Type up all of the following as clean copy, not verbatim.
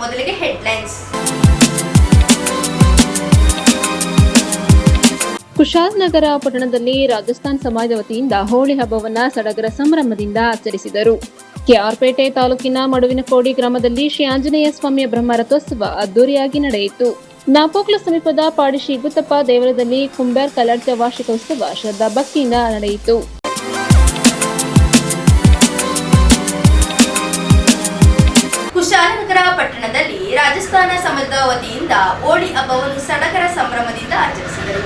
ಮೊದಲಿಗೆ ಹೆಡ್ಲೈನ್ಸ್. ಕುಶಾಲನಗರ ಪಟ್ಟಣದಲ್ಲಿ ರಾಜಸ್ಥಾನ್ ಸಮಾಜದ ವತಿಯಿಂದ ಹೋಳಿ ಹಬ್ಬವನ್ನು ಸಡಗರ ಸಂಭ್ರಮದಿಂದ ಆಚರಿಸಿದರು. ಕೆಆರ್ಪೇಟೆ ತಾಲೂಕಿನ ಮಡುವಿನಕೋಡಿ ಗ್ರಾಮದಲ್ಲಿ ಶ್ರೀ ಆಂಜನೇಯ ಸ್ವಾಮಿಯ ಬ್ರಹ್ಮರಥೋತ್ಸವ ಅದ್ದೂರಿಯಾಗಿ ನಡೆಯಿತು. ನಾಪೋಕ್ಲು ಸಮೀಪದ ಪಾಡಿ ಶ್ರೀ ಇಗುತ್ತಪ್ಪ ದೇವಳದಲ್ಲಿ ಕುಂಬ್ಯಾರ್ ಕಲರ್ಚ ವಾರ್ಷಿಕೋತ್ಸವ ಶ್ರದ್ಧಾ ಭಕ್ತಿಯಿಂದ ನಡೆಯಿತು. ಕುಶಾಲನಗರ ಪಟ್ಟಣದಲ್ಲಿ ರಾಜಸ್ಥಾನ ಸಮಾಜದ ವತಿಯಿಂದ ಹೋಳಿ ಹಬ್ಬವನ್ನು ಸಡಗರ ಸಂಭ್ರಮದಿಂದ ಆಚರಿಸಿದರು.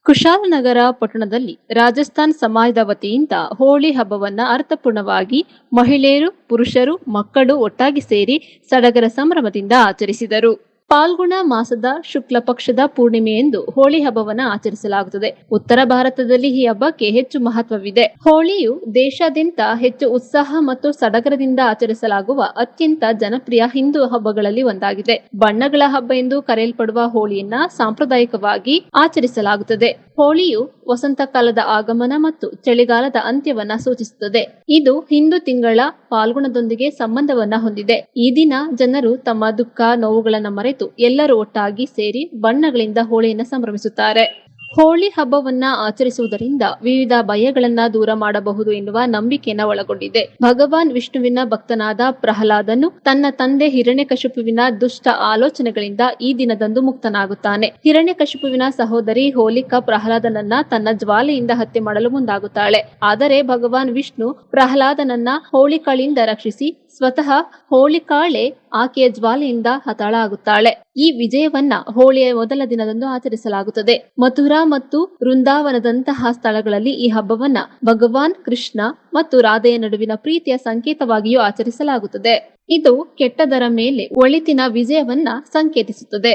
ಕುಶಾಲನಗರ ಪಟ್ಟಣದಲ್ಲಿ ರಾಜಸ್ಥಾನ್ ಸಮಾಜದ ವತಿಯಿಂದ ಹೋಳಿ ಹಬ್ಬವನ್ನು ಅರ್ಥಪೂರ್ಣವಾಗಿ ಮಹಿಳೆಯರು, ಪುರುಷರು, ಮಕ್ಕಳು ಒಟ್ಟಾಗಿ ಸೇರಿ ಸಡಗರ ಸಂಭ್ರಮದಿಂದ ಆಚರಿಸಿದರು. ಪಾಲ್ಗುಣ ಮಾಸದ ಶುಕ್ಲ ಪಕ್ಷದ ಪೂರ್ಣಿಮೆಯಂದು ಹೋಳಿ ಹಬ್ಬವನ್ನು ಆಚರಿಸಲಾಗುತ್ತದೆ. ಉತ್ತರ ಭಾರತದಲ್ಲಿ ಈ ಹಬ್ಬಕ್ಕೆ ಹೆಚ್ಚು ಮಹತ್ವವಿದೆ. ಹೋಳಿಯು ದೇಶಾದ್ಯಂತ ಹೆಚ್ಚು ಉತ್ಸಾಹ ಮತ್ತು ಸಡಗರದಿಂದ ಆಚರಿಸಲಾಗುವ ಅತ್ಯಂತ ಜನಪ್ರಿಯ ಹಿಂದೂ ಹಬ್ಬಗಳಲ್ಲಿ ಒಂದಾಗಿದೆ. ಬಣ್ಣಗಳ ಹಬ್ಬ ಎಂದು ಕರೆಯಲ್ಪಡುವ ಹೋಳಿಯನ್ನ ಸಾಂಪ್ರದಾಯಿಕವಾಗಿ ಆಚರಿಸಲಾಗುತ್ತದೆ. ಹೋಳಿಯು ವಸಂತ ಕಾಲದ ಆಗಮನ ಮತ್ತು ಚಳಿಗಾಲದ ಅಂತ್ಯವನ್ನ ಸೂಚಿಸುತ್ತದೆ. ಇದು ಹಿಂದೂ ತಿಂಗಳ ಪಾಲ್ಗುಣದೊಂದಿಗೆ ಸಂಬಂಧವನ್ನ ಹೊಂದಿದೆ. ಈ ದಿನ ಜನರು ತಮ್ಮ ದುಃಖ, ನೋವುಗಳನ್ನು ಮರೆತು ಎಲ್ಲರೂ ಒಟ್ಟಾಗಿ ಸೇರಿ ಬಣ್ಣಗಳಿಂದ ಹೋಳಿಯನ್ನು ಸಂಭ್ರಮಿಸುತ್ತಾರೆ. ಹೋಳಿ ಹಬ್ಬವನ್ನ ಆಚರಿಸುವುದರಿಂದ ವಿವಿಧ ಭಯಗಳನ್ನ ದೂರ ಮಾಡಬಹುದು ಎನ್ನುವ ನಂಬಿಕೆಯನ್ನ ಒಳಗೊಂಡಿದೆ. ಭಗವಾನ್ ವಿಷ್ಣುವಿನ ಭಕ್ತನಾದ ಪ್ರಹ್ಲಾದನು ತನ್ನ ತಂದೆ ಹಿರಣ್ಯಕಶಿಪುವಿನ ದುಷ್ಟ ಆಲೋಚನೆಗಳಿಂದ ಈ ದಿನದಂದು ಮುಕ್ತನಾಗುತ್ತಾನೆ. ಹಿರಣ್ಯಕಶಿಪುವಿನ ಸಹೋದರಿ ಹೋಲಿಕಾ ಪ್ರಹ್ಲಾದನನ್ನ ತನ್ನ ಜ್ವಾಲೆಯಿಂದ ಹತ್ಯೆ ಮಾಡಲು ಮುಂದಾಗುತ್ತಾಳೆ. ಆದರೆ ಭಗವಾನ್ ವಿಷ್ಣು ಪ್ರಹ್ಲಾದನನ್ನ ಹೋಳಿಕಾಳಿಂದ ರಕ್ಷಿಸಿ ಸ್ವತಃ ಹೋಳಿಕಾಳೆ ಆಕೆಯ ಜ್ವಾಲೆಯಿಂದ ಹತಳಾಗುತ್ತಾಳೆ. ಈ ವಿಜಯವನ್ನ ಹೋಳಿಯ ಮೊದಲ ದಿನದಂದು ಆಚರಿಸಲಾಗುತ್ತದೆ. ಮಥುರಾ ಮತ್ತು ವೃಂದಾವನದಂತಹ ಸ್ಥಳಗಳಲ್ಲಿ ಈ ಹಬ್ಬವನ್ನ ಭಗವಾನ್ ಕೃಷ್ಣ ಮತ್ತು ರಾಧೆಯ ನಡುವಿನ ಪ್ರೀತಿಯ ಸಂಕೇತವಾಗಿಯೂ ಆಚರಿಸಲಾಗುತ್ತದೆ. ಇದು ಕೆಟ್ಟದರ ಮೇಲೆ ಒಳಿತಿನ ವಿಜಯವನ್ನ ಸಂಕೇತಿಸುತ್ತದೆ.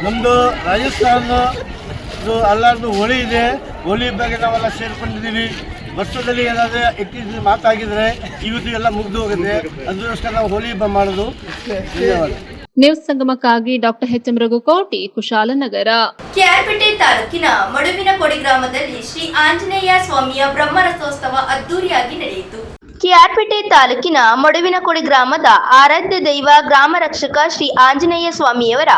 ನಮ್ಮದು ರಾಜಸ್ಥಾನ ಎಲ್ಲರದು ಹೋಳಿ ಇದೆ. ಹೋಳಿ ಬಗ್ಗೆ ನಾವೆಲ್ಲ ಸೇರ್ಕೊಂಡಿದ್ದೀವಿ. ವರ್ಷದಲ್ಲಿ ಏನಾದರೂ ಇತ್ತೀಚೆಗೆ ಮಾತಾಗಿದ್ರೆ ಇವತ್ತು ಎಲ್ಲ ಮುಗಿದು ಹೋಗುತ್ತೆ. ಅದಕ್ಕೋಸ್ಕರ ನಾವು ಹೋಳಿ ಹಬ್ಬ ಮಾಡೋದು. ನ್ಯೂಸ್ ಸಂಗಮಕ್ಕಾಗಿ doctor H M Raghukoti, Kushalnagar. KR Pete ತಾಲೂಕಿನ ಮಡುವಿನಕೋಡಿ ಗ್ರಾಮದಲ್ಲಿ ಶ್ರೀ ಆಂಜನೇಯ ಸ್ವಾಮಿಯ ಬ್ರಹ್ಮರಥೋತ್ಸವ ಅದ್ದೂರಿಯಾಗಿ ನಡೆಯಿತು. ಕೆಆರ್ಪೇಟೆ ತಾಲೂಕಿನ ಮಡುವಿನಕೋಡಿ ಗ್ರಾಮದ ಆರಾಧ್ಯ ದೈವ ಗ್ರಾಮ ರಕ್ಷಕ ಶ್ರೀ ಆಂಜನೇಯ ಸ್ವಾಮಿಯವರ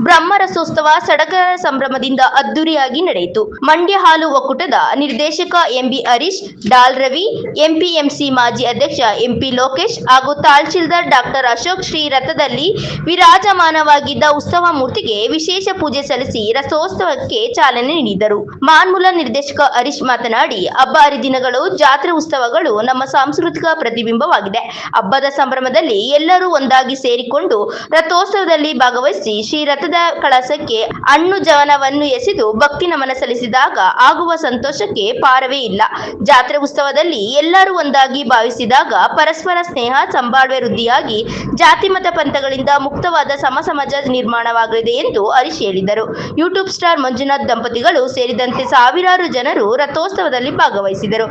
ಬ್ರಹ್ಮರಥೋತ್ಸವ ಸಡಗರ ಸಂಭ್ರಮದಿಂದ ಅದ್ದೂರಿಯಾಗಿ ನಡೆಯಿತು. ಮಂಡ್ಯ ಹಾಲು ಒಕ್ಕೂಟದ ನಿರ್ದೇಶಕ ಎಂಬಿ ಹರೀಶ್, ಡಾಲ್ ರವಿ, ಎಂಪಿಎಂಸಿ ಮಾಜಿ ಅಧ್ಯಕ್ಷ ಎಂಪಿ ಲೋಕೇಶ್ ಹಾಗೂ ತಹಶೀಲ್ದಾರ್ ಡಾಕ್ಟರ್ ಅಶೋಕ್ ಶ್ರೀ ರಥದಲ್ಲಿ ವಿರಾಜಮಾನವಾಗಿದ್ದ ಉತ್ಸವ ಮೂರ್ತಿಗೆ ವಿಶೇಷ ಪೂಜೆ ಸಲ್ಲಿಸಿ ರಥೋತ್ಸವಕ್ಕೆ ಚಾಲನೆ ನೀಡಿದರು. ಮಾನ್ಮೂಲ ನಿರ್ದೇಶಕ ಹರೀಶ್ ಮಾತನಾಡಿ, ಹಬ್ಬ ಹರಿದಿನಗಳು, ಜಾತ್ರೆ, ಉತ್ಸವಗಳು ನಮ್ಮ ಸಾಂಸ್ಕೃತಿಕ ಪ್ರತಿಬಿಂಬವಾಗಿದೆ. ಹಬ್ಬದ ಸಂಭ್ರಮದಲ್ಲಿ ಎಲ್ಲರೂ ಒಂದಾಗಿ ಸೇರಿಕೊಂಡು ರಥೋತ್ಸವದಲ್ಲಿ ಭಾಗವಹಿಸಿ ಶ್ರೀ ರಥದ ಕಳಸಕ್ಕೆ ಹಣ್ಣು ಜವನವನ್ನು ಎಸೆದು ಭಕ್ತಿ ನಮನ ಸಲ್ಲಿಸಿದಾಗ ಆಗುವ ಸಂತೋಷಕ್ಕೆ ಪಾರವೇ ಇಲ್ಲ. ಜಾತ್ರೆ ಉತ್ಸವದಲ್ಲಿ ಎಲ್ಲರೂ ಒಂದಾಗಿ ಭಾವಿಸಿದಾಗ ಪರಸ್ಪರ ಸ್ನೇಹ, ಸಂಬಾಳ್ವೆ ವೃದ್ಧಿಯಾಗಿ ಜಾತಿ ಮತ ಪಂಥಗಳಿಂದ ಮುಕ್ತವಾದ ಸಮಾಜ ನಿರ್ಮಾಣವಾಗಲಿದೆ ಎಂದು ಹರೀಶ್ ಹೇಳಿದರು. ಯೂಟ್ಯೂಬ್ ಸ್ಟಾರ್ ಮಂಜುನಾಥ್ ದಂಪತಿಗಳು ಸೇರಿದಂತೆ ಸಾವಿರಾರು ಜನರು ರಥೋತ್ಸವದಲ್ಲಿ ಭಾಗವಹಿಸಿದರು.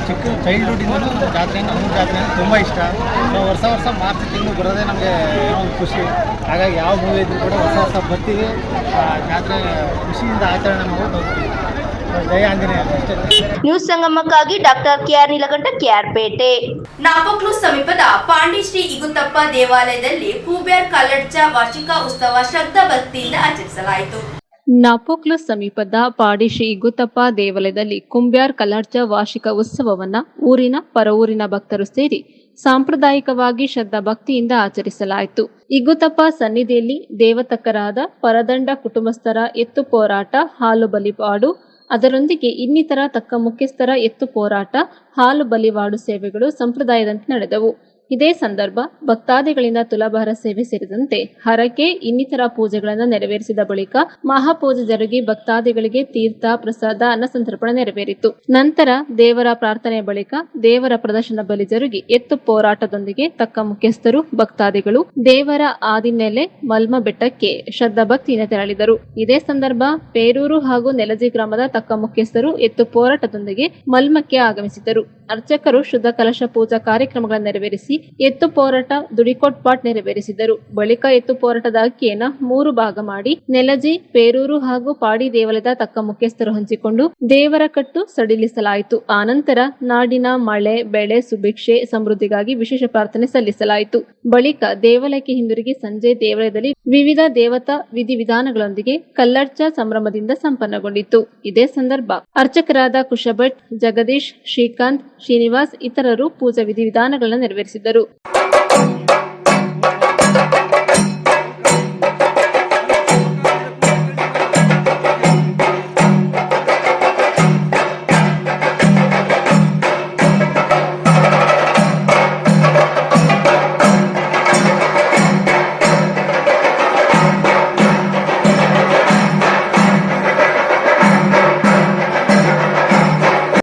ಚಿಕ್ಕ ಚೈಲ್ಡ್ಹುಡ್ಡಿಂದಲೂ ಜಾತ್ರೆ, ನಮ್ಮ ಜಾತ್ರೆ ಅಂದರೆ ತುಂಬ ಇಷ್ಟ. ವರ್ಷ ಮಾರ್ಚ್ ತಿಂಗಳು ಬರೋದೇ ನಮಗೆ ಒಂದು ಖುಷಿ. ಹಾಗಾಗಿ ಯಾವ ಮೂವಿ ಇದ್ರೂ ಕೂಡ ವರ್ಷ ಬರ್ತೀವಿ, ಜಾತ್ರೆ ಖುಷಿಯಿಂದ ಆಚರಣೆ ಮಾಡಿ ಹೋಗ್ತೀವಿ. ಜಯ ಆಂಜನೇಯ. ನ್ಯೂಸ್ ಸಂಗಮಕ್ಕಾಗಿ ಡಾಕ್ಟರ್ ಕೆಆರ್ ನೀಲಕಂಠ, ಕೆಆರ್ಪೇಟೆ. ನಾಪೋಕ್ಲು ಸಮೀಪದ ಪಾಂಡಿ ಶ್ರೀ ಇಗುತ್ತಪ್ಪ ದೇವಾಲಯದಲ್ಲಿ ಕುಂಬ್ಯಾರ್ ಕಲರ್ಚ ವಾರ್ಷಿಕ ಉತ್ಸವ ಶ್ರದ್ಧಾ ಭಕ್ತಿಯಿಂದ ಆಚರಿಸಲಾಯಿತು. ನಾಪೋಕ್ಲು ಸಮೀಪದ ಪಾಡಿ ಶ್ರೀ ಇಗುತ್ತಪ್ಪ ದೇವಾಲಯದಲ್ಲಿ ಕುಂಬ್ಯಾರ್ ಕಲರ್ಚ ವಾರ್ಷಿಕ ಉತ್ಸವವನ್ನ ಊರಿನ ಪರವೂರಿನ ಭಕ್ತರು ಸೇರಿ ಸಾಂಪ್ರದಾಯಿಕವಾಗಿ ಶ್ರದ್ಧಾ ಭಕ್ತಿಯಿಂದ ಆಚರಿಸಲಾಯಿತು. ಇಗುತ್ತಪ್ಪ ಸನ್ನಿಧಿಯಲ್ಲಿ ದೇವತಕ್ಕರಾದ ಪರದಂಡ ಕುಟುಂಬಸ್ಥರ ಎತ್ತು ಹೋರಾಟ, ಹಾಲು ಬಲಿಪಾಡು, ಅದರೊಂದಿಗೆ ಇನ್ನಿತರ ತಕ್ಕ ಮುಖ್ಯಸ್ಥರ ಎತ್ತು ಹೋರಾಟ, ಹಾಲು ಬಲಿವಾಡು ಸೇವೆಗಳು ಸಂಪ್ರದಾಯದಂತೆ ನಡೆದವು. ಇದೇ ಸಂದರ್ಭ ಭಕ್ತಾದಿಗಳಿಂದ ತುಲಾಭಾರ ಸೇವೆ ಸೇರಿದಂತೆ ಹರಕೆ ಇನ್ನಿತರ ಪೂಜೆಗಳನ್ನು ನೆರವೇರಿಸಿದ ಬಳಿಕ ಮಹಾಪೂಜೆ ಜರುಗಿ ಭಕ್ತಾದಿಗಳಿಗೆ ತೀರ್ಥ ಪ್ರಸಾದ ಅನ್ನಸಂತರ್ಪಣೆ ನೆರವೇರಿತು. ನಂತರ ದೇವರ ಪ್ರಾರ್ಥನೆಯ ಬಳಿಕ ದೇವರ ಪ್ರದರ್ಶನ ಬಲಿ ಜರುಗಿ ಎತ್ತು ಹೋರಾಟದೊಂದಿಗೆ ತಕ್ಕ ಮುಖ್ಯಸ್ಥರು ಭಕ್ತಾದಿಗಳು ದೇವರ ಆದಿನೆಲೆ ಮಲ್ಮ ಬೆಟ್ಟಕ್ಕೆ ಶ್ರದ್ಧಾ ಭಕ್ತಿಯಿಂದ ತೆರಳಿದರು. ಇದೇ ಸಂದರ್ಭ ಪೇರೂರು ಹಾಗೂ ನೆಲಜಿ ಗ್ರಾಮದ ತಕ್ಕ ಮುಖ್ಯಸ್ಥರು ಎತ್ತು ಹೋರಾಟದೊಂದಿಗೆ ಮಲ್ಮಕ್ಕೆ ಆಗಮಿಸಿದರು. ಅರ್ಚಕರು ಶುದ್ಧ ಕಲಶ ಪೂಜಾ ಕಾರ್ಯಕ್ರಮಗಳನ್ನು ನೆರವೇರಿಸಿ ಎತ್ತು ಹೋರಾಟ ದುಡಿಕೋಟ್ ಪಾಟ್ ನೆರವೇರಿಸಿದರು. ಬಳಿಕ ಎತ್ತು ಹೋರಾಟದ ಅಕ್ಕಿಯನ್ನು 3 ಭಾಗ ಮಾಡಿ ನೆಲಜಿ, ಪೇರೂರು ಹಾಗೂ ಪಾಡಿ ದೇವಾಲಯದ ತಕ್ಕ ಮುಖ್ಯಸ್ಥರು ಹಂಚಿಕೊಂಡು ದೇವರ ಕಟ್ಟು ಸಡಿಲಿಸಲಾಯಿತು. ಆನಂತರ ನಾಡಿನ ಮಳೆ, ಬೆಳೆ, ಸುಭಿಕ್ಷೆ, ಸಮೃದ್ಧಿಗಾಗಿ ವಿಶೇಷ ಪ್ರಾರ್ಥನೆ ಸಲ್ಲಿಸಲಾಯಿತು. ಬಳಿಕ ದೇವಾಲಯಕ್ಕೆ ಹಿಂದಿರುಗಿ ಸಂಜೆ ದೇವಾಲಯದಲ್ಲಿ ವಿವಿಧ ದೇವತಾ ವಿಧಿವಿಧಾನಗಳೊಂದಿಗೆ ಕಲ್ಲರ್ಚ ಸಂಭ್ರಮದಿಂದ ಸಂಪನ್ನಗೊಂಡಿತು. ಇದೇ ಸಂದರ್ಭ ಅರ್ಚಕರಾದ ಕುಶಭಟ್, ಜಗದೀಶ್, ಶ್ರೀಕಾಂತ್, ಶ್ರೀನಿವಾಸ್ ಇತರರು ಪೂಜಾ ವಿಧಿವಿಧಾನಗಳನ್ನು ನೆರವೇರಿಸಿದರು.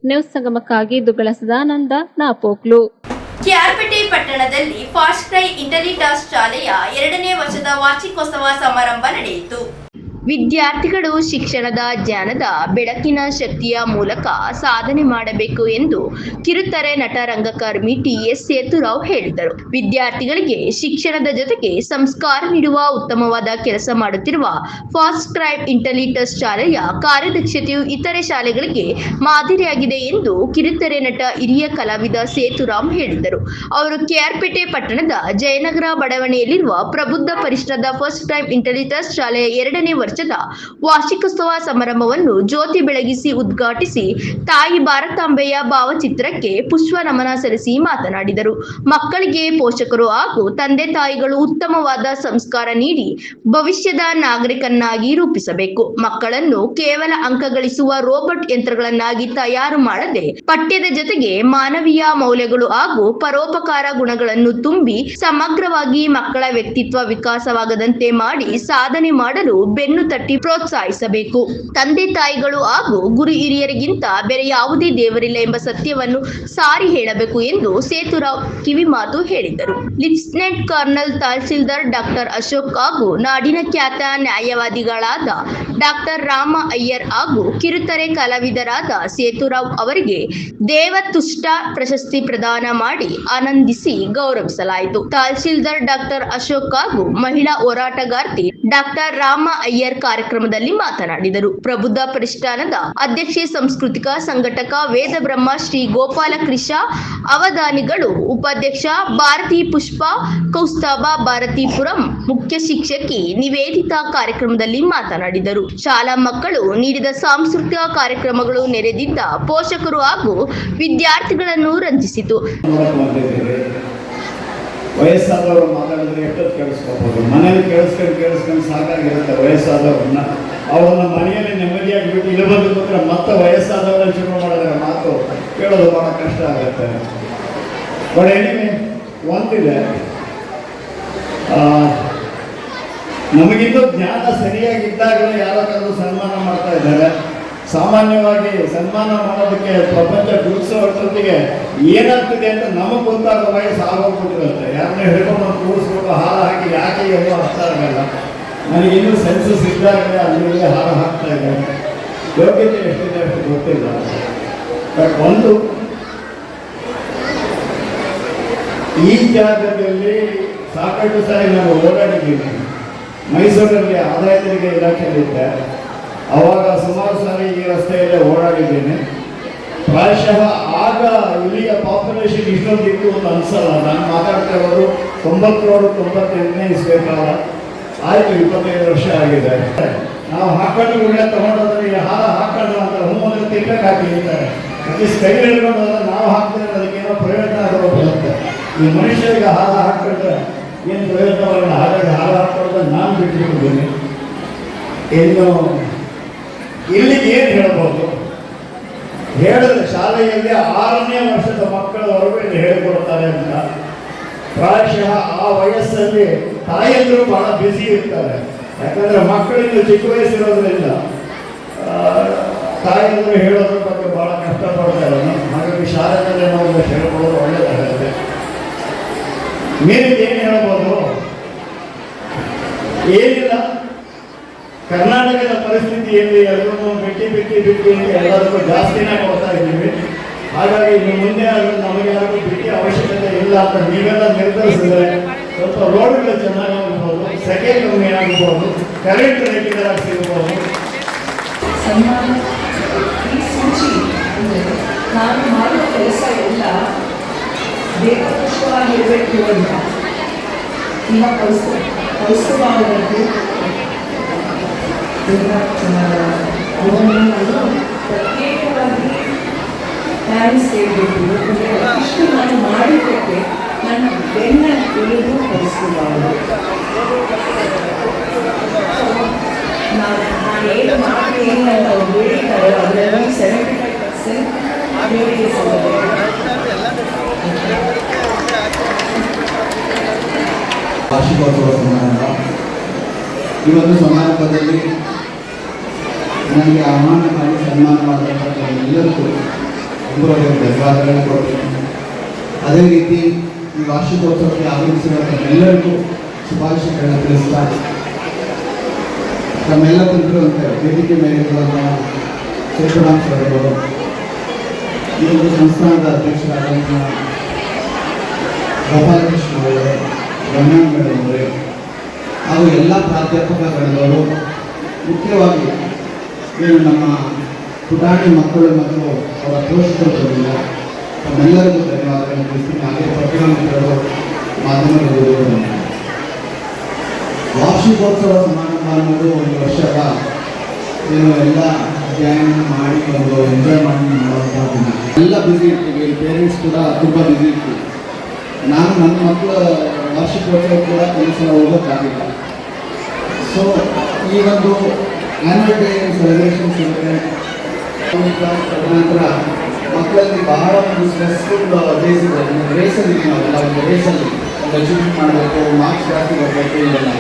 ನ್ಯೂಸ್ ಸಂಗಮಕ್ಕಾಗಿ ದುಗ್ಗಳ ಸದಾನಂದ, ನಾಪೋಕ್ಲು. ಕೆಆರ್ಪೇಟೆ ಪಟ್ಟಣದಲ್ಲಿ ಫಾಸ್ಟ್ ಕ್ರೈ ಇಂಟೆಲಿಟಾಸ್ ಶಾಲೆಯ 2ನೇ ವರ್ಷದ ವಾರ್ಷಿಕೋತ್ಸವ ಸಮಾರಂಭ ನಡೆಯಿತು. ವಿದ್ಯಾರ್ಥಿಗಳು ಶಿಕ್ಷಣದ ಜ್ಞಾನದ ಬೆಳಕಿನ ಶಕ್ತಿಯ ಮೂಲಕ ಸಾಧನೆ ಮಾಡಬೇಕು ಎಂದು ಕಿರುತೆರೆ ನಟ ರಂಗಕರ್ಮಿ ಟಿ.ಎಸ್. ಸೇತುರಾವ್ ಹೇಳಿದರು. ವಿದ್ಯಾರ್ಥಿಗಳಿಗೆ ಶಿಕ್ಷಣದ ಜೊತೆಗೆ ಸಂಸ್ಕಾರ ನೀಡುವ ಉತ್ತಮವಾದ ಕೆಲಸ ಮಾಡುತ್ತಿರುವ ಫಾಸ್ಟ್ ಕ್ರೈ ಇಂಟೆಲಿಟಸ್ ಶಾಲೆಯ ಕಾರ್ಯದಕ್ಷತೆಯು ಇತರೆ ಶಾಲೆಗಳಿಗೆ ಮಾದರಿಯಾಗಿದೆ ಎಂದು ಕಿರುತೆರೆ ನಟ ಹಿರಿಯ ಕಲಾವಿದ ಸೇತುರಾಮ್ ಹೇಳಿದರು. ಅವರು ಕೆಆರ್ಪೇಟೆ ಪಟ್ಟಣದ ಜಯನಗರ ಬಡಾವಣೆಯಲ್ಲಿರುವ ಪ್ರಬುದ್ಧ ಪರಿಸರದ ಫಾಸ್ಟ್ ಕ್ರೈ ಇಂಟೆಲಿಟಸ್ ಶಾಲೆಯ 2ನೇ ವರ್ಷದ ವಾರ್ಷಿಕೋತ್ಸವ ಸಮಾರಂಭವನ್ನು ಜ್ಯೋತಿ ಬೆಳಗಿಸಿ ಉದ್ಘಾಟಿಸಿ ತಾಯಿ ಭಾರತಾಂಬೆಯ ಭಾವಚಿತ್ರಕ್ಕೆ ಪುಷ್ಪ ನಮನ ಸಲ್ಲಿಸಿ ಮಾತನಾಡಿದರು. ಮಕ್ಕಳಿಗೆ ಪೋಷಕರು ಹಾಗೂ ತಂದೆ ತಾಯಿಗಳು ಉತ್ತಮವಾದ ಸಂಸ್ಕಾರ ನೀಡಿ ಭವಿಷ್ಯದ ನಾಗರಿಕನ್ನಾಗಿ ರೂಪಿಸಬೇಕು. ಮಕ್ಕಳನ್ನು ಕೇವಲ ಅಂಕ ಗಳಿಸುವ ರೋಬೋಟ್ ಯಂತ್ರಗಳನ್ನಾಗಿ ತಯಾರು ಮಾಡದೆ ಪಠ್ಯದ ಜೊತೆಗೆ ಮಾನವೀಯ ಮೌಲ್ಯಗಳು ಹಾಗೂ ಪರೋಪಕಾರ ಗುಣಗಳನ್ನು ತುಂಬಿ ಸಮಗ್ರವಾಗಿ ಮಕ್ಕಳ ವ್ಯಕ್ತಿತ್ವ ವಿಕಾಸವಾಗದಂತೆ ಮಾಡಿ ಸಾಧನೆ ಮಾಡಲು ಬೆನ್ನು ತಟ್ಟಿ ಪ್ರೋತ್ಸಾಹಿಸಬೇಕು. ತಂದೆ ತಾಯಿಗಳು ಹಾಗೂ ಗುರು ಹಿರಿಯರಿಗಿಂತ ಬೇರೆ ಯಾವುದೇ ದೇವರಿಲ್ಲ ಎಂಬ ಸತ್ಯವನ್ನು ಸಾರಿ ಹೇಳಬೇಕು ಎಂದು ಸೇತುರಾವ್ ಕಿವಿಮಾತು ಹೇಳಿದರು. Lieutenant colonel tahsildar doctor Ashok ಹಾಗೂ ನಾಡಿನ ಖ್ಯಾತ ನ್ಯಾಯವಾದಿಗಳಾದ ಡಾಕ್ಟರ್ ರಾಮ ಅಯ್ಯರ್ ಹಾಗೂ ಕಿರುತೆರೆ ಕಲಾವಿದರಾದ ಸೇತುರಾವ್ ಅವರಿಗೆ ದೇವತುಷ್ಟ ಪ್ರಶಸ್ತಿ ಪ್ರದಾನ ಮಾಡಿ ಆನಂದಿಸಿ ಗೌರವಿಸಲಾಯಿತು. ತಹಸೀಲ್ದಾರ್ ಡಾಕ್ಟರ್ ಅಶೋಕ್ ಹಾಗೂ ಮಹಿಳಾ ಹೋರಾಟಗಾರ್ತಿ ಡಾಕ್ಟರ್ ರಾಮ ಅಯ್ಯರ್ ಕಾರ್ಯಕ್ರಮದಲ್ಲಿ ಮಾತನಾಡಿದರು. ಪ್ರಬುದ್ಧ ಪ್ರತಿಷ್ಠಾನದ ಅಧ್ಯಕ್ಷೆ, ಸಾಂಸ್ಕೃತಿಕ ಸಂಘಟಕ ವೇದ ಬ್ರಹ್ಮ ಶ್ರೀ ಗೋಪಾಲಕೃಷ್ಣ ಅವಧಾನಿಗಳು, ಉಪಾಧ್ಯಕ್ಷ ಭಾರತಿ ಪುಷ್ಪ, ಕೌಸ್ತಭ ಭಾರತೀಪುರಂ ಮುಖ್ಯ ಶಿಕ್ಷಕಿ ನಿವೇದಿತಾ ಕಾರ್ಯಕ್ರಮದಲ್ಲಿ ಮಾತನಾಡಿದರು. ಶಾಲಾ ಮಕ್ಕಳು ನೀಡಿದ ಸಾಂಸ್ಕೃತಿಕ ಕಾರ್ಯಕ್ರಮಗಳು ನೆರೆದಿದ್ದ ಪೋಷಕರು ಹಾಗೂ ವಿದ್ಯಾರ್ಥಿಗಳನ್ನು ರಂಜಿಸಿತು. ವಯಸ್ಸಾದವರು ಮಾತಾಡಿದ್ರೆ ಎಷ್ಟೊತ್ತು ಕೇಳಿಸ್ಕೋಬೋದು. ಮನೇಲಿ ಕೇಳಿಸ್ಕೊಂಡು ಸಾಕಾಗಿರುತ್ತೆ ವಯಸ್ಸಾದವ್ರನ್ನ. ಅವ್ರನ್ನ ಮನೆಯಲ್ಲಿ ನೆಮ್ಮದಿಯಾಗಿ ಬಿಟ್ಟು ಇಲ್ಲಿ ಬಂದು ಕೂತ್ರೆ ಮತ್ತೆ ವಯಸ್ಸಾದವ್ರನ್ನ ಶುರು ಮಾಡಿದ್ರೆ ಮಾತು ಕೇಳೋದು ಭಾಳ ಕಷ್ಟ ಆಗುತ್ತೆ. ಬಟ್ ಎನಿವೆ ಒಂದಿದೆ, ನಮಗಿಂದು ಜ್ಞಾನ ಸರಿಯಾಗಿದ್ದಾಗಲೇ ಯಾರಾದರೂ ಸನ್ಮಾನ ಮಾಡ್ತಾ ಇದ್ದಾರೆ. ಸಾಮಾನ್ಯವಾಗಿ ಸನ್ಮಾನ ಮಾಡೋದಕ್ಕೆ ಪ್ರಪಂಚ ಗುರುತಿಸೋಷ್ಟೊತ್ತಿಗೆ ಏನಾಗ್ತಿದೆ ಅಂತ ನಮಗೆ ಗೊತ್ತಾಗೋ ವಯಸ್ಸು ಆಗೋಗ್ಬಿಟ್ಟಿರುತ್ತೆ. ಯಾರನ್ನ ಹಿಡ್ಕೊಂಡು ಕೂರಿಸ್ಬಿಟ್ಟು ಹಾರ ಹಾಕಿ ಯಾಕೆ ಏನೋ ಅರ್ಥ ಆಗಲ್ಲ. ನನಗಿನ್ನೂ ಸೆನ್ಸಸ್ ಇದ್ದಾಗಲೇ ಅಲ್ಲಿ ಹಾರ ಹಾಕ್ತಾ ಇದ್ದಾರೆ. ಯೋಗ್ಯತೆ ಎಷ್ಟಿದೆ ಅಷ್ಟು ಗೊತ್ತಿಲ್ಲ. ಬಟ್ ಒಂದು, ಈ ಜಾಗದಲ್ಲಿ ಸಾಕಷ್ಟು ಸಾರಿ ನಾನು ಓಡಾಡಿದ್ದೀನಿ. ಮೈಸೂರಲ್ಲಿ ಆದಾಯ ತೆರಿಗೆ ಇಲಾಖೆಯಲ್ಲಿದ್ದೆ. ಅವಾಗ ಸುಮಾರು ಸಾರಿ ಈ ರಸ್ತೆಯಲ್ಲೇ ಓಡಾಡಿದ್ದೇನೆ. ಪ್ರಾಯಶಃ ಆಗ ಇಲ್ಲಿಯ ಪಾಪ್ಯುಲೇಷನ್ ಇಷ್ಟೊಂದಿತ್ತು ಅಂತ ಅನ್ಸಲ್ಲ. ನಾನು ಮಾತಾಡ್ತಾ ಇರೋದು 98ನೇ ಇಸ್ವಿ ಕಾಲ ಆಯಿತು. 25 ವರ್ಷ ಆಗಿದೆ. ನಾವು ಹಾಕೊಂಡು ಉಳ್ಳೆ ತಗೊಂಡೋದ್ರೆ ಹಾರ ಹಾಕೊಂಡು ಅಂತ ಹೂಮಂದ್ರೆ ತಿರ್ಗಕ್ಕೆ ಹಾಕಿರ್ತಾರೆ. ಅಟ್ಲೀಸ್ಟ್ ಕೈ ಹಿಡ್ಕೊಂಡು ಹೋದ್ರೆ ನಾವು ಹಾಕ್ತಾರೆ, ಅದಕ್ಕೇನೋ ಪ್ರಯೋಜನ ಆಗೋದು ಬರುತ್ತೆ. ಈ ಮನುಷ್ಯರಿಗೆ ಹಾರ ಹಾಕೊಂಡ್ರೆ ಏನು ಪ್ರಯೋಜನವಲ್ಲ. ಹಾಗಾಗಿ ಹಾರ ಹಾಕೊಳ್ಳೋದು ನಾನು ಬಿಟ್ಟಿದ್ದೀನಿ. ಇನ್ನು ಇಲ್ಲಿಗೆ ಏನು ಹೇಳ್ಬೋದು ಹೇಳಿದ್ರೆ ಶಾಲೆಯಲ್ಲಿ 6ನೇ ವರ್ಷದ ಮಕ್ಕಳವರೆಗೂ ಇಲ್ಲಿ ಹೇಳಿಕೊಡ್ತಾರೆ ಅಂತ. ಪ್ರಾಯಶಃ ಆ ವಯಸ್ಸಲ್ಲಿ ತಾಯಂದಿರು ಬಹಳ ಬ್ಯುಸಿ ಇರ್ತಾರೆ. ಯಾಕಂದ್ರೆ ಮಕ್ಕಳಿಗೆ ಚಿಕ್ಕ ವಯಸ್ಸಿರೋದ್ರಿಂದ ತಾಯಂದಿರು ಹೇಳೋದ್ರ ಬಗ್ಗೆ ಬಹಳ ಕಷ್ಟಪಡ್ತಾರೆ. ಹಾಗಾಗಿ ಶಾಲೆಯಲ್ಲಿ ನಾವು ಹೇಳ್ಕೊಳ್ಳೋದು ಒಳ್ಳೆಯದಾಗುತ್ತೆ. ಮೇಲಿಂದ ಏನು ಹೇಳ್ಬೋದು? ಏನಿಲ್ಲ, ಕರ್ನಾಟಕದ ಪರಿಸ್ಥಿತಿಯಲ್ಲಿ ಎಲ್ಲರೂ ಬಿಟ್ಟಿ ಅಂತ ಎಲ್ಲದಕ್ಕೂ ಜಾಸ್ತಿನೇ ಕೊಡ್ತಾ ಇದ್ದೀವಿ. ಹಾಗಾಗಿ ಇನ್ನು ಮುಂದೆ ನಮಗೆ ಯಾರಿಗೂ ಬಿಟ್ಟಿ ಅವಶ್ಯಕತೆ ಇಲ್ಲ ಅಂತ ನೀವೆಲ್ಲ ನಿರ್ಧರಿಸಿದ್ರೆ ಸ್ವಲ್ಪ ರೋಡ್ಗಳು ಚೆನ್ನಾಗಾಗಬಹುದು, ಸೆಕೆ ಕಮ್ಮಿ ಆಗಬಹುದು, ಕರೆಂಟ್ ರೇಖೆಗಳ ಸಿಗಬಹುದು. ಸನ್ಮಾನ ಈ ಸೂಚಿ ಅಂದರೆ ನಾನು ಮಾಡುವ ಕೆಲಸ ಎಲ್ಲ ದೇವಪುಷ್ಪವಾಗಿರಬೇಕು ಅಂತ ಈಗ ಕೌಸ್ತುಭಾವದಲ್ಲಿ ಅವರನ್ನು ನಾನು ಪ್ರತ್ಯೇಕವಾಗಿ ಥ್ಯಾಂಕ್ಸ್ ಹೇಳ್ಬೇಕು. ಇಷ್ಟು ನಾನು ಮಾಡಿದ್ದಕ್ಕೆ ನನ್ನ ಬೆನ್ನ ತಿಳಿದು ಕೌಸ್ತುಭಾವ. ನಾನು ಏನು ಮಾಡ್ತೀನಿ ಅಂತ ಅವ್ರು ಹೇಳಿದ್ದಾರೆ, ಅದರಲ್ಲಿ 75% ಬೇಡಿಕೆ ಸಲ್ಲಬೇಕು. ವಾರ್ಷಿಕೋತ್ಸವ ಸಮಾರಂಭ. ಈ ಒಂದು ಸಮಾರಂಭದಲ್ಲಿ ನನಗೆ ಆಹ್ವಾನ ಮಾಡಿ ಸನ್ಮಾನ ಮಾಡಿದಂಥ ಎಲ್ಲರಿಗೂ ಧನ್ಯವಾದಗಳನ್ನು ಕೊಡ್ತೀನಿ. ಅದೇ ರೀತಿ ಈ ವಾರ್ಷಿಕೋತ್ಸವಕ್ಕೆ ಆಗಮಿಸಿರುವಂಥ ಎಲ್ಲರಿಗೂ ಶುಭಾಶಯಗಳನ್ನು ತಿಳಿಸ್ತಾ ತಮ್ಮೆಲ್ಲ ಕುರಿತಂತೆ ವೇದಿಕೆ ಮೇಲಿರುವಂಥ ಶೇಷರಾಮ್ ಸರ್ ಅವರು, ಈ ಒಂದು ಸಂಸ್ಥಾನದ ಅಧ್ಯಕ್ಷರಾದಂಥ ಗೋಪಾಲಕೃಷ್ಣ ಅವರೇ, ರಮ್ಯಾನ್ ಮೇಡಮ್ ಅವರೇ ಹಾಗೂ ಎಲ್ಲ ಪ್ರಾಧ್ಯಾಪಕಗಳವರು, ಮುಖ್ಯವಾಗಿ ಏನು ನಮ್ಮ ಪುಟಾಣಿ ಮಕ್ಕಳು ಮತ್ತು ಅವರ ಪೋಷಕರುಗಳಿಂದ ತಮ್ಮೆಲ್ಲರಿಗೂ ಧನ್ಯವಾದಗಳನ್ನು ತಿಳಿಸ್ತೀನಿ. ಹಾಗೆ ಪ್ರತಿಭಾವಂತರು ಮಾಧ್ಯಮಗಳು. ವಾರ್ಷಿಕೋತ್ಸವ ಸಮಾರಂಭ ಅನ್ನೋದು ಒಂದು ವರ್ಷದ ಏನು ಎಲ್ಲ ಅಧ್ಯಯನ ಮಾಡಿ ಒಂದು ಎಂಜಾಯ್ ಮಾಡಿ ಮಾಡುವಂಥದ್ದು. ಎಲ್ಲ ಬ್ಯುಸಿ ಇರ್ತೀವಿ, ಪೇರೆಂಟ್ಸ್ ಕೂಡ ತುಂಬ ಬ್ಯುಸಿ ಇರ್ತೀವಿ. ನಾನು ನನ್ನ ಮಕ್ಕಳ ವಾರ್ಷಿಕೋತ್ಸವ ಕೂಡ ಕೆಲಸ ಹೋಗೋಕ್ಕಾಗಿಲ್ಲ. ಸೊ ಈ ಒಂದು ಆ್ಯನ್ಯುವಲ್ ಡೇ ಸೆಲೆಬ್ರೇಷನ್ಸ್ ಇರುತ್ತೆ. ತದನಂತರ ಮಕ್ಕಳಲ್ಲಿ ಬಹಳ ಒಂದು ಸ್ಟ್ರೆಸ್ಫುಲ್ ಡೇಸ್ ಇದೆ. ರೇಸಲ್ಲಿ ನಾವೆಲ್ಲ ಒಂದು ರೇಸಲ್ಲಿ ಒಂದು ಅಚೀವ್ಮೆಂಟ್ ಮಾಡಬೇಕು, ಮಾರ್ಕ್ಸ್ ಜಾಸ್ತಿ ಬರಬೇಕು, ಇದೆಲ್ಲ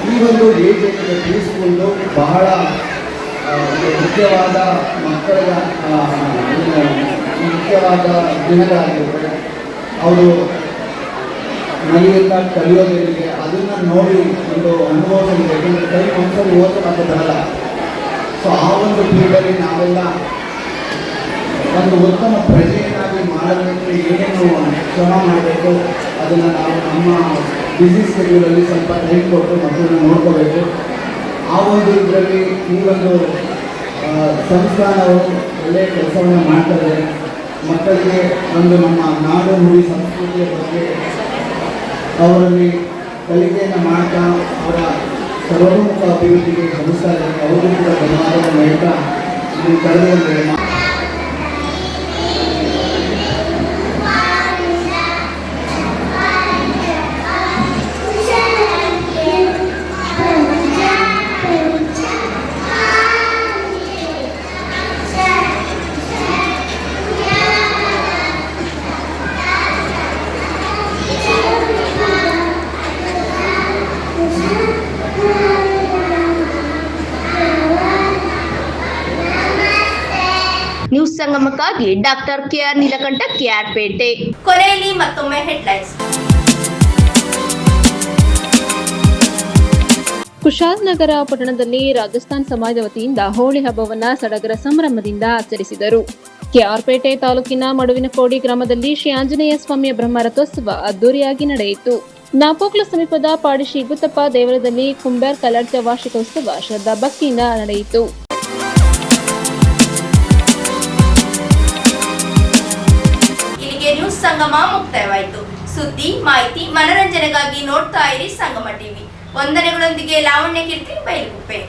ಈ ಒಂದು ಏಜ್ ಏನಿದೆ ಪ್ರೀ ಸ್ಕೂಲ್ದು ಬಹಳ ಮುಖ್ಯವಾದ ಮಕ್ಕಳ ಮುಖ್ಯವಾದ ದಿನಗಳಾಗಿರುತ್ತೆ. ಅವರು ನಲಿಯುತ್ತಾ ಕಲಿಯೋದರಿಗೆ ಅದನ್ನು ನೋಡಿ ಒಂದು ಅನುಭವಿಸಲಿದೆ. ಯಾಕೆಂದರೆ ಕೈ ಒಂದ್ಸರಿ ಓದೋದು ಮತ್ತೆ ಬರಲ್ಲ. ಸೊ ಆ ಒಂದು ಪೀರಿಯಡಲ್ಲಿ ನಾವೆಲ್ಲ ಒಂದು ಉತ್ತಮ ಪ್ರಜೆಯನ್ನಾಗಿ ಮಾಡೋದಕ್ಕೆ ಏನೇನು ಶ್ರಮ ಮಾಡಬೇಕು ಅದನ್ನು ನಾವು ನಮ್ಮ ಬ್ಯುಸಿ ಸ್ಕೆಡ್ಯೂಲಲ್ಲಿ ಸ್ವಲ್ಪ ಟೈಮ್ ಕೊಟ್ಟು ಮಕ್ಕಳನ್ನ ನೋಡ್ಕೋಬೇಕು. ಆ ಒಂದು ಇದರಲ್ಲಿ ಈ ಒಂದು ಸಂಸ್ಥಾನವು ಒಳ್ಳೆಯ ಕೆಲಸವನ್ನು ಮಾಡ್ತಾರೆ. ಮಕ್ಕಳಿಗೆ ಒಂದು ನಮ್ಮ ನಾಡು ನುಡಿ ಸಂಸ್ಕೃತಿಯ ಬಗ್ಗೆ ಅವರಲ್ಲಿ ಕಲಿಕೆಯನ್ನು ಮಾಡ್ತಾ ಅವರ ಸರ್ವತೋಮುಖ ಅಭಿವೃದ್ಧಿಗೆ ಶ್ರಮಿಸ್ತಾ ಇದ್ದಾರೆ. ಅವರು ಕೂಡ ಧನ್ಯವಾದಗಳನ್ನು ಹೇಳ್ತಾ ನೀವು ಕಳೆದ ನ್ಯೂಸ್ ಸಂಗಮಕ್ಕಾಗಿ ಡಾಕ್ಟರ್ ಕೆಆರ್ ನೀಲಕಂಠ, ಕೆಆರ್ಪೇಟೆ. ಕೊನೆಯಲ್ಲಿ ಮತ್ತೊಮ್ಮೆ ಹೆಡ್ಲೈನ್ಸ್. ಕುಶಾಲನಗರ ಪಟ್ಟಣದಲ್ಲಿ ರಾಜಸ್ಥಾನ್ ಸಮಾಜದ ವತಿಯಿಂದ ಹೋಳಿ ಹಬ್ಬವನ್ನ ಸಡಗರ ಸಂಭ್ರಮದಿಂದ ಆಚರಿಸಿದರು. ಕೆಆರ್ಪೇಟೆ ತಾಲೂಕಿನ ಮಡುವಿನಕೋಡಿ ಗ್ರಾಮದಲ್ಲಿ ಶ್ರೀ ಆಂಜನೇಯ ಸ್ವಾಮಿಯ ಬ್ರಹ್ಮರಥೋತ್ಸವ ಅದ್ದೂರಿಯಾಗಿ ನಡೆಯಿತು. ನಾಪೋಕ್ಲ ಸಮೀಪದ ಪಾಡಿ ಶ್ರೀ ಗುತ್ತಪ್ಪ ದೇವಳದಲ್ಲಿ ಕುಂಬೇರ್ ಕಲರ್ಚ ವಾರ್ಷಿಕೋತ್ಸವ ಶ್ರದ್ಧಾ ಭಕ್ತಿಯಿಂದ ನಡೆಯಿತು. ಇಲ್ಲಿಗೆ ನ್ಯೂಸ್ ಸಂಗಮ ಮುಕ್ತಾಯವಾಯಿತು. ಸುದ್ದಿ, ಮಾಹಿತಿ, ಮನರಂಜನೆಗಾಗಿ ನೋಡ್ತಾ ಇರಿ ಸಂಗಮ ಟಿವಿ. ವಂದನೆಗಳೊಂದಿಗೆ ಲಾವಣ್ಯ ಕೀರ್ತಿ, ಬೈಲುಗುಪ್ಪೆ.